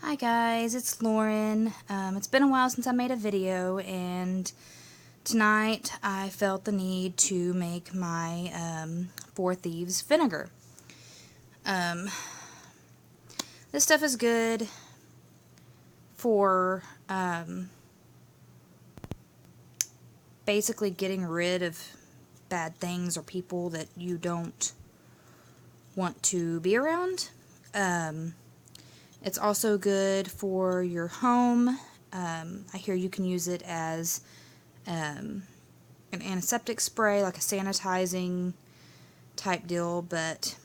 Hi guys, it's Lauren. It's been a while since I made a video, and tonight I felt the need to make my Four Thieves vinegar. This stuff is good for basically getting rid of bad things or people that you don't want to be around. It's also good for your home. I hear you can use it as an antiseptic spray, like a sanitizing type deal, but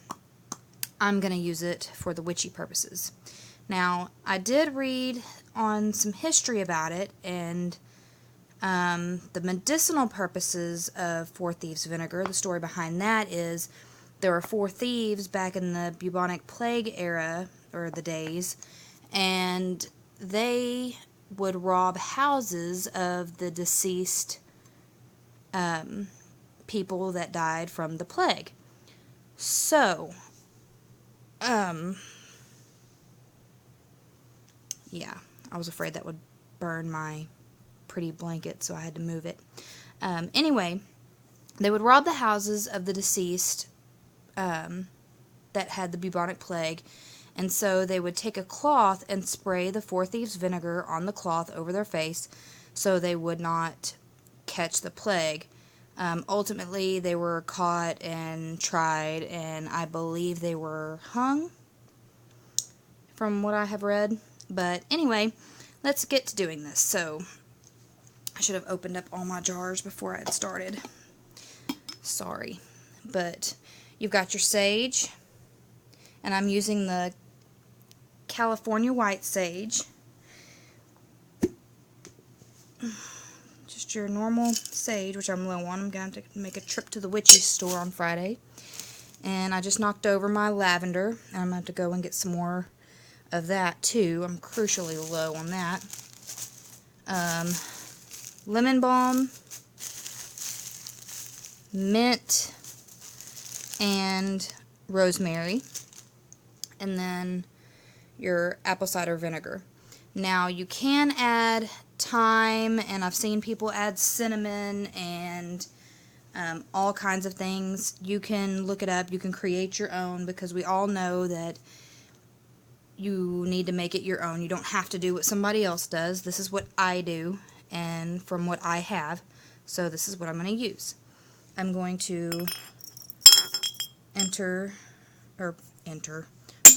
I'm going to use it for the witchy purposes. Now, I did read on some history about it, and the medicinal purposes of Four Thieves vinegar, the story behind that is there were four thieves back in the bubonic plague era, or the days, and they would rob houses of the deceased people that died from the plague. So, yeah, I was afraid that would burn my pretty blanket, so I had to move it. Anyway, they would rob the houses of the deceased that had the bubonic plague, and so they would take a cloth and spray the Four Thieves vinegar on the cloth over their face so they would not catch the plague. Ultimately, they were caught and tried, and I believe they were hung, from what I have read. But anyway, let's get to doing this. So, I should have opened up all my jars before I had started. Sorry. But you've got your sage, and I'm using the California white sage. Just your normal sage, which I'm low on. I'm going to make a trip to the witchy store on Friday. And I just knocked over my lavender. And I'm going to have to go and get some more of that too. I'm crucially low on that. Lemon balm, mint, and rosemary. And then your apple cider vinegar. Now, you can add thyme, and I've seen people add cinnamon and all kinds of things. You can look it up. You can create your own, because we all know that you need to make it your own. You don't have to do what somebody else does. This is what I do, and from what I have, so this is what I'm going to use. I'm going to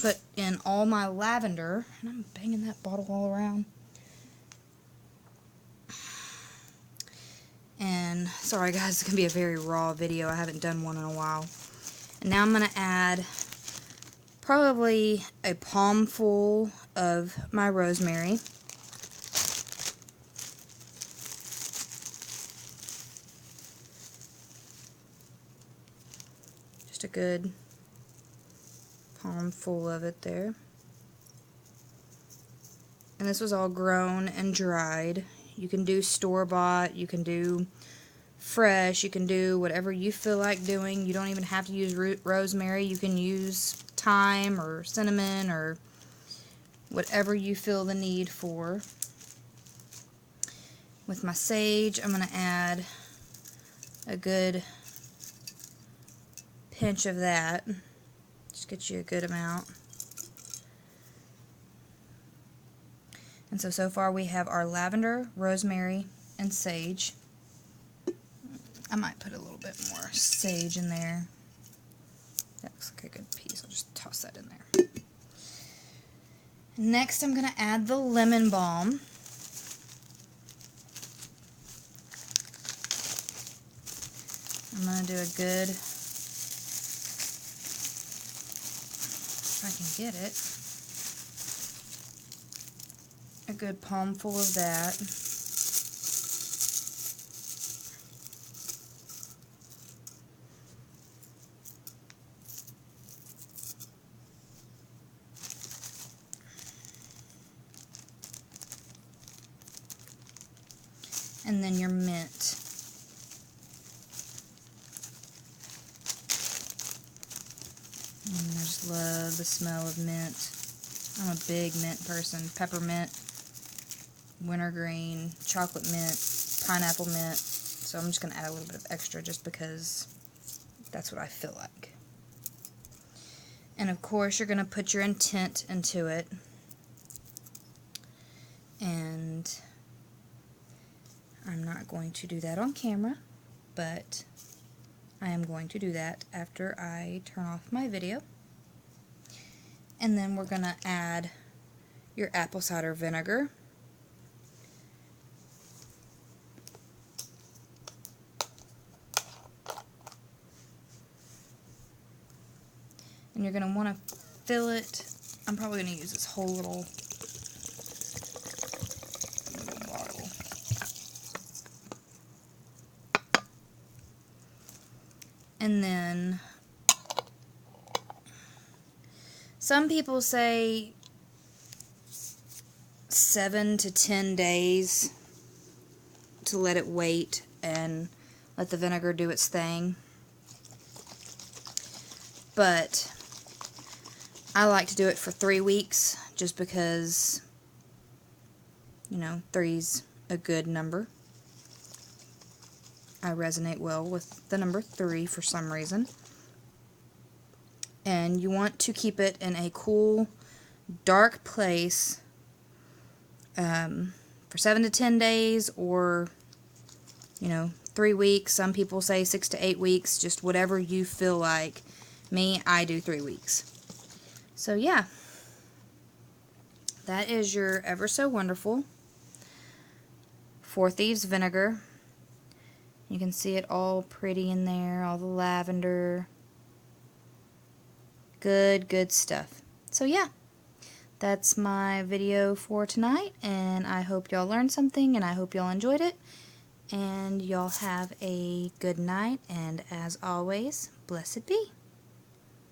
put in all my lavender, and I'm banging that bottle all around. And sorry guys, it's going to be a very raw video. I haven't done one in a while. And now I'm going to add probably a palmful of my rosemary. Just a good palmful of it there. And this was all grown and dried. You can do store-bought, you can do fresh, you can do whatever you feel like doing. You don't even have to use rosemary. You can use thyme or cinnamon or whatever you feel the need for. With my sage, I'm going to add a good pinch of that. Just get you a good amount. And so far we have our lavender, rosemary, and sage. I might put a little bit more sage in there. That looks like a good piece. I'll just toss that in there. Next, I'm going to add the lemon balm. I'm going to do a good, if I can get it, a good palmful of that. And then your mint. And I just love the smell of mint. I'm a big mint person. Peppermint, wintergreen, chocolate mint, pineapple mint. So I'm just going to add a little bit of extra just because that's what I feel like. And of course you're going to put your intent into it. And I'm not going to do that on camera, but I am going to do that after I turn off my video. And then we're going to add your apple cider vinegar. And you're going to want to fill it. I'm probably going to use this whole little bottle. And then some people say 7 to 10 days to let it wait and let the vinegar do its thing. But I like to do it for 3 weeks just because, you know, 3's a good number. I resonate well with the number 3 for some reason. And you want to keep it in a cool, dark place for 7 to 10 days, or, you know, 3 weeks. Some people say 6 to 8 weeks, just whatever you feel like. Me, I do 3 weeks. So yeah, that is your ever so wonderful 4 Thieves vinegar. You can see it all pretty in there, all the lavender. Good stuff. So yeah, that's my video for tonight, and I hope y'all learned something, and I hope y'all enjoyed it. And y'all have a good night, and as always, blessed be.